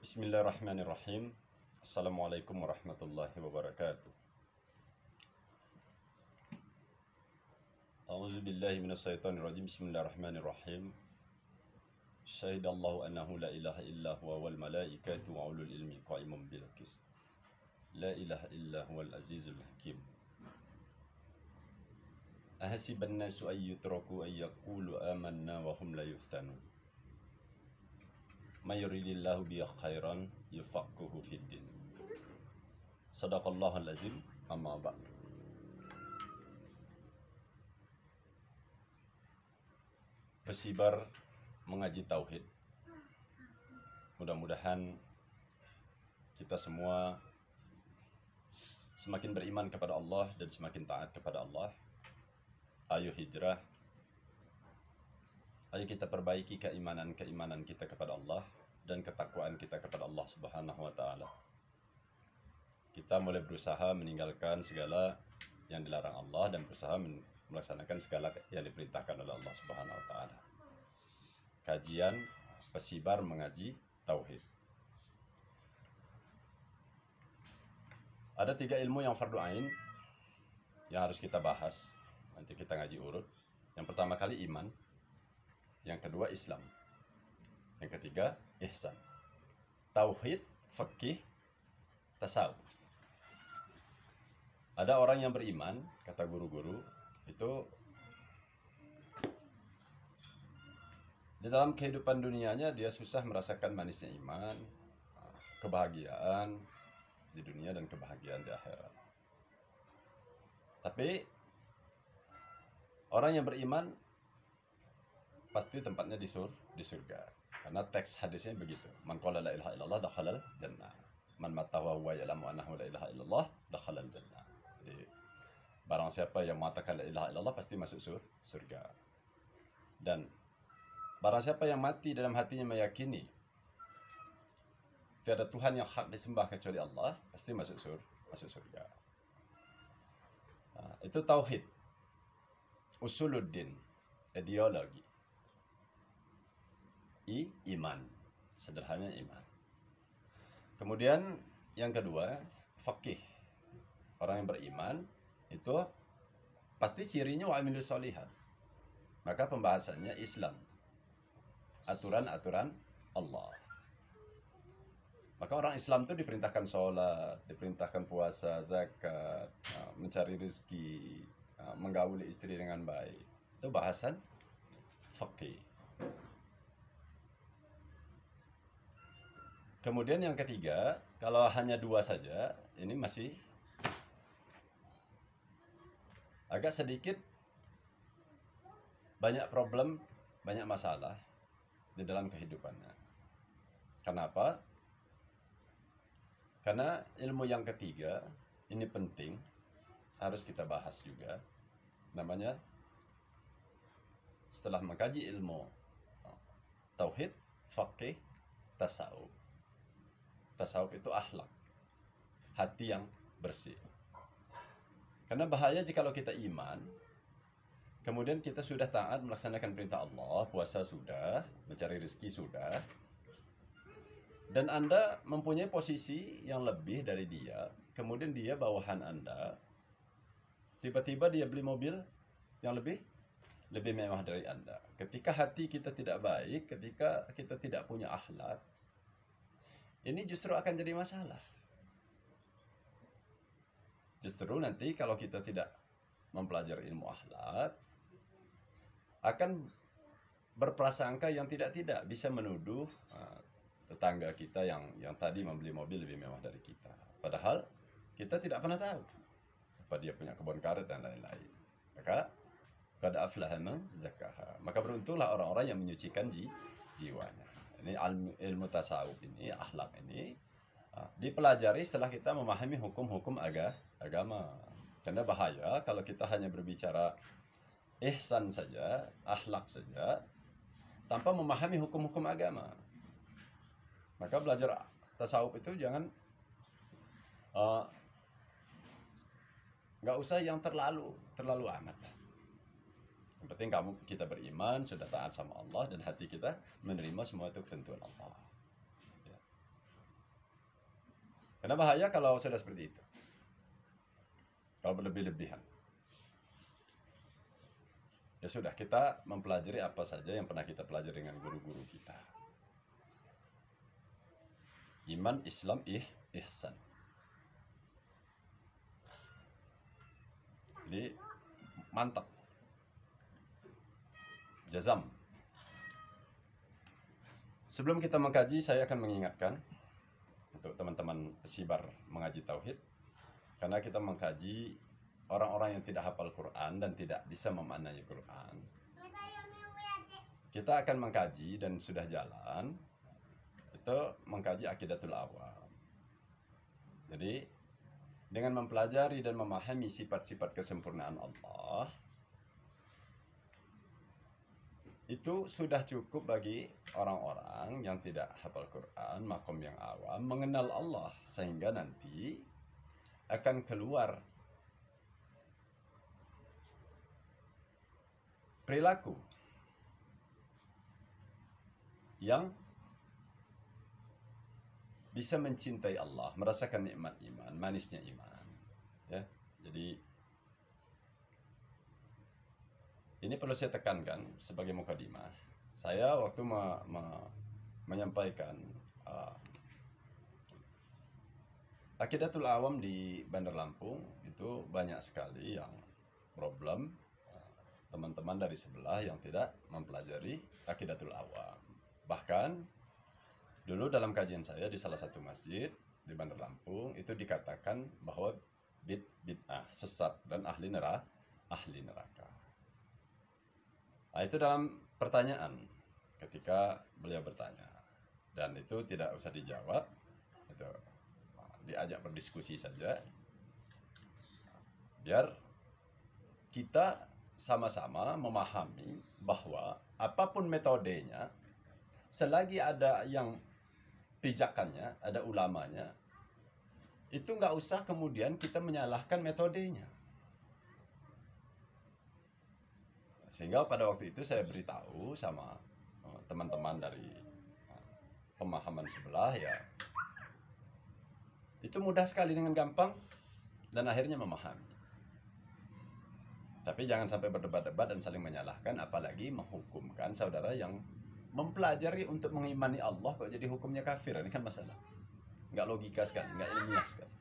Bismillahirrahmanirrahim. Assalamualaikum warahmatullahi wabarakatuh. A'udzu billahi minasyaitonir rajim. Bismillahirrahmanirrahim. Syahidallahu annahu la ilaha illa huwa wal malaikatu wa ulul ilmi qa'imun bil qist. La ilaha illa huwal azizul hakim. Ahasiban nasu ay yutraku ay yaqulu amanna wa hum la yuftanun. May yuridillahu bihi khairan yufaqihuhu fid din. Shadaqallahul azim. Amma ba'd. Pesibar mengaji tauhid. Mudah-mudahan kita semua semakin beriman kepada Allah dan semakin taat kepada Allah. Ayo hijrah. Ayo kita perbaiki keimanan kita kepada Allah dan ketakwaan kita kepada Allah Subhanahu wa taala. Kita mulai berusaha meninggalkan segala yang dilarang Allah dan berusaha melaksanakan segala yang diperintahkan oleh Allah Subhanahu wa taala. Kajian Pesibar mengaji tauhid. Ada 3 ilmu yang fardu ain yang harus kita bahas. Nanti kita ngaji urut. Yang pertama kali iman, yang kedua Islam, yang ketiga ihsan. Tauhid, fikih, tasawuf. Ada orang yang beriman, kata guru-guru, itu di dalam kehidupan dunianya dia susah merasakan manisnya iman, kebahagiaan di dunia dan kebahagiaan di akhirat. Tapi orang yang beriman pasti tempatnya di surga. Karena teks hadisnya begitu. Man qala la ilaha illallah dakhalal jannah. Man mata wa huwa ya'lamu annahu la ilaha illallah dakhalal jannah. Jadi barang siapa yang mengatakan la ilaha illallah pasti masuk surga. Dan barang siapa yang mati dalam hatinya meyakini tiada Tuhan yang hak disembah kecuali Allah, pasti masuk surga. Nah, itu tauhid. Usuluddin, ideologi. Iman, sederhananya iman. Kemudian yang kedua, fikih. Orang yang beriman itu pasti cirinya wa amilus sholihat. Maka pembahasannya Islam. Aturan-aturan Allah. Maka orang Islam itu diperintahkan sholat, diperintahkan puasa, zakat, mencari rezeki, menggauli istri dengan baik. Itu bahasan fikih. Kemudian yang ketiga, kalau hanya 2 saja, ini masih agak sedikit banyak problem, banyak masalah di dalam kehidupannya. Kenapa? Karena ilmu yang ketiga ini penting, harus kita bahas juga. Namanya, setelah mengkaji ilmu tauhid, fikih, tasawuf. Tasawuf itu akhlak, hati yang bersih. Karena bahaya jikalau kita iman, kemudian kita sudah taat melaksanakan perintah Allah, puasa sudah, mencari rezeki sudah, dan Anda mempunyai posisi yang lebih dari dia, kemudian dia bawahan Anda, tiba-tiba dia beli mobil yang lebih mewah dari Anda. Ketika hati kita tidak baik, ketika kita tidak punya akhlak, ini justru akan jadi masalah. Justru nanti kalau kita tidak mempelajari ilmu akhlak, akan berprasangka yang tidak bisa menuduh tetangga kita yang tadi membeli mobil lebih mewah dari kita. Padahal kita tidak pernah tahu apa dia punya kebun karet dan lain-lain. Maka qad aflaha man zakkaha. Maka beruntunglah orang-orang yang menyucikan jiwanya. Ini ilmu tasawuf ini, akhlak ini dipelajari setelah kita memahami hukum-hukum agama. Karena bahaya kalau kita hanya berbicara ihsan saja, akhlak saja, tanpa memahami hukum-hukum agama. Maka belajar tasawuf itu jangan nggak usah yang terlalu amat. Yang penting kita beriman, sudah taat sama Allah, dan hati kita menerima semua itu ketentuan Allah. Ya. Karena bahaya kalau sudah seperti itu. Kalau berlebih-lebihan. Ya sudah, kita mempelajari apa saja yang pernah kita pelajari dengan guru-guru kita. Iman, Islam, ihsan. Jadi mantap. Jazam. Sebelum kita mengkaji, saya akan mengingatkan untuk teman-teman pesibar mengaji tauhid, karena kita mengkaji orang-orang yang tidak hafal Quran dan tidak bisa memaknai Quran. Kita akan mengkaji dan sudah jalan itu mengkaji Aqidatul Awam. Jadi dengan mempelajari dan memahami sifat-sifat kesempurnaan Allah, itu sudah cukup bagi orang-orang yang tidak hafal Quran, makom yang awam, mengenal Allah, sehingga nanti akan keluar perilaku yang bisa mencintai Allah, merasakan nikmat iman, manisnya iman. Ya, jadi ini perlu saya tekankan sebagai mukadimah. Saya waktu menyampaikan Aqidatul Awam di Bandar Lampung itu banyak sekali yang problem, teman-teman dari sebelah yang tidak mempelajari Aqidatul Awam. Bahkan dulu dalam kajian saya di salah satu masjid di Bandar Lampung itu dikatakan bahwa bid'ah, sesat dan ahli neraka. Nah, itu dalam pertanyaan ketika beliau bertanya, dan itu tidak usah dijawab, itu diajak berdiskusi saja, biar kita sama-sama memahami bahwa apapun metodenya, selagi ada yang pijakannya, ada ulamanya, itu nggak usah kemudian kita menyalahkan metodenya. Sehingga pada waktu itu saya beritahu sama teman-teman dari pemahaman sebelah, ya itu mudah sekali dengan gampang dan akhirnya memahami. Tapi jangan sampai berdebat-debat dan saling menyalahkan, apalagi menghukumkan saudara yang mempelajari untuk mengimani Allah kok jadi hukumnya kafir. Ini kan masalah. Nggak logika sekali, nggak ilmiah sekali.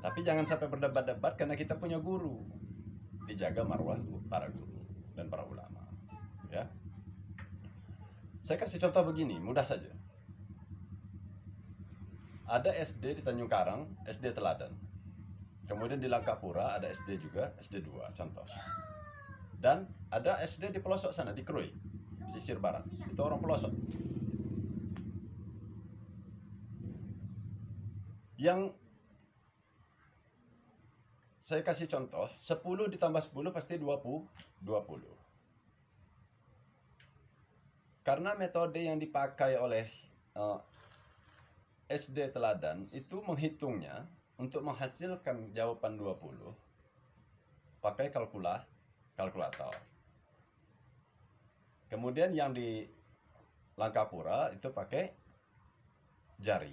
Tapi jangan sampai berdebat-debat karena kita punya guru. Dijaga marwah para guru dan para ulama. Ya. Saya kasih contoh begini, mudah saja. Ada SD di Tanjung Karang, SD Teladan. Kemudian di Langkapura ada SD juga, SD 2, contoh. Dan ada SD di pelosok sana, di Krui, pesisir barat. Itu orang pelosok. Yang saya kasih contoh, 10 ditambah 10 pasti 20. Karena metode yang dipakai oleh SD Teladan itu menghitungnya untuk menghasilkan jawaban 20 pakai kalkulator. Kemudian yang di Langkapura itu pakai jari.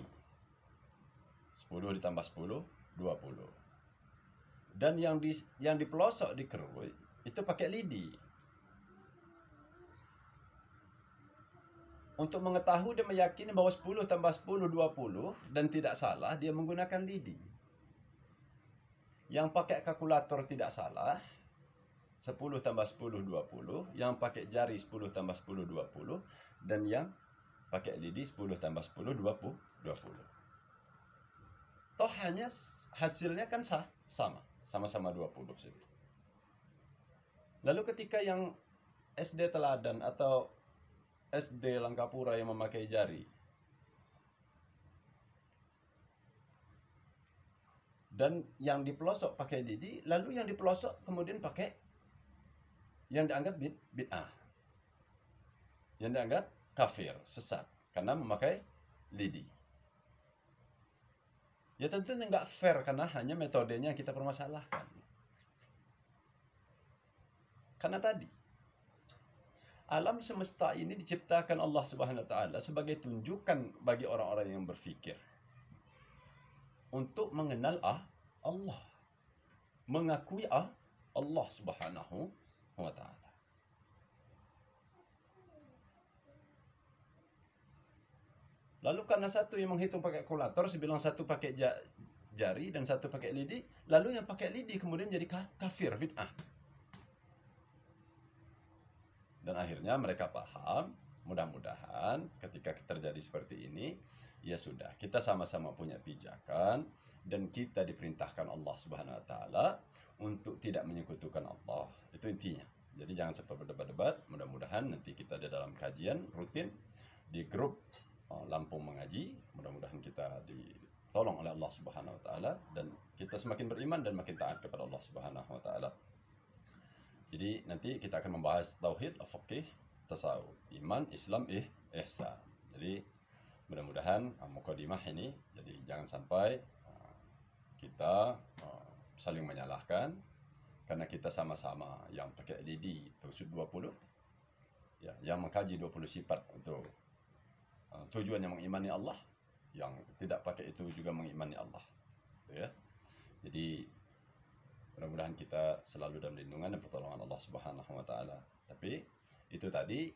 10 ditambah 10, 20. Dan yang di pelosok di Krui itu pakai lidi. Untuk mengetahui dan meyakini bahwa 10 tambah 10, 20 dan tidak salah, dia menggunakan lidi. Yang pakai kalkulator tidak salah, 10 tambah 10, 20. Yang pakai jari 10 tambah 10, 20. Dan yang pakai lidi 10 tambah 10, 20. Toh hanya hasilnya kan sama-sama 20 saja. Lalu ketika yang SD Teladan atau SD Langkapura yang memakai jari dan yang di pelosok pakai lidi, lalu yang di pelosok kemudian pakai yang dianggap bid'ah, yang dianggap kafir, sesat karena memakai lidi. Ya tentunya nggak fair karena hanya metodenya kita permasalahkan. Karena tadi Alam semesta ini diciptakan Allah Subhanahu wa taala sebagai tunjukan bagi orang-orang yang berfikir untuk mengenal Allah, mengakui Allah Subhanahu wa taala. Lalu karena satu yang menghitung pakai kalkulator, sebilang satu pakai jari dan satu pakai lidi, lalu yang pakai lidi kemudian jadi kafir, bid'ah. Dan akhirnya mereka paham, mudah-mudahan ketika terjadi seperti ini, ya sudah, kita sama-sama punya pijakan dan kita diperintahkan Allah Subhanahu wa taala untuk tidak menyekutukan Allah. Itu intinya. Jadi jangan sampai berdebat-debat. Mudah-mudahan nanti kita di dalam kajian rutin di grup Lampung Mengaji, mudah-mudahan kita ditolong oleh Allah Subhanahu wa taala dan kita semakin beriman dan makin taat kepada Allah Subhanahu wa taala. Jadi nanti kita akan membahas tauhid, fikih, tasawuf, iman, Islam, ihsan. Jadi mudah-mudahan mukadimah ini, jadi jangan sampai kita saling menyalahkan karena kita sama-sama yang pakai lidi tersud 20 ya, yang mengkaji 20 sifat untuk tujuan yang mengimani Allah, yang tidak pakai itu juga mengimani Allah, ya. Jadi mudah-mudahan kita selalu dalam lindungan dan pertolongan Allah Subhanahu wa taala. Tapi itu tadi,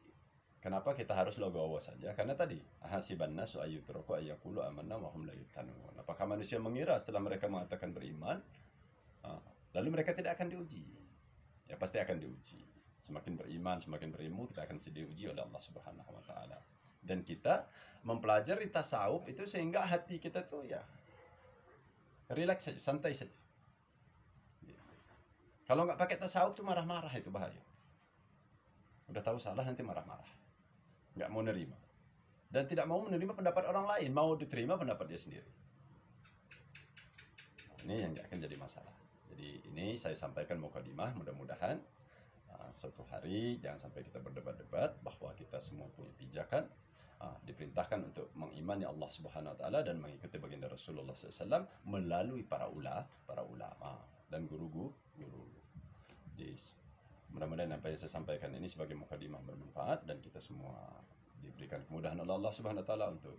kenapa kita harus legowo saja? Karena tadi hasiban nasu ayyutraku ayyaqulu amanna wa hum la yuftanun. Apakah manusia mengira setelah mereka mengatakan beriman lalu mereka tidak akan diuji? Ya pasti akan diuji. Semakin beriman, semakin berilmu, kita akan diuji oleh Allah Subhanahu wa taala. Dan kita mempelajari tasawuf itu sehingga hati kita tuh ya rileks saja, santai saja. Kalau nggak pakai tasawuf tuh marah-marah, itu bahaya. Udah tahu salah nanti marah-marah, nggak mau nerima dan tidak mau menerima pendapat orang lain, mau diterima pendapat dia sendiri. Nah, ini yang akan jadi masalah. Jadi ini saya sampaikan mukadimah, mudah-mudahan suatu hari jangan sampai kita berdebat-debat, bahwa kita semua punya pijakan, diperintahkan untuk mengimani Allah Subhanahu wa taala dan mengikuti baginda Rasulullah SAW melalui para ulama dan guru-guru. Mudah-mudahan apa yang saya sampaikan ini sebagai mukadimah bermanfaat dan kita semua diberikan kemudahan oleh Allah Subhanahu wa taala untuk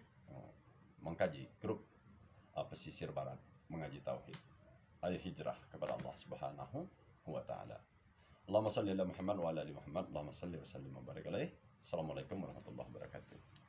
mengkaji grup pesisir barat mengaji tauhid. Ayo hijrah kepada Allah Subhanahu wa taala. Allahumma shalli ala Muhammad wa ala ali Muhammad. Allahumma shalli wa sallim wa barik alaihi. Assalamualaikum warahmatullahi wabarakatuh.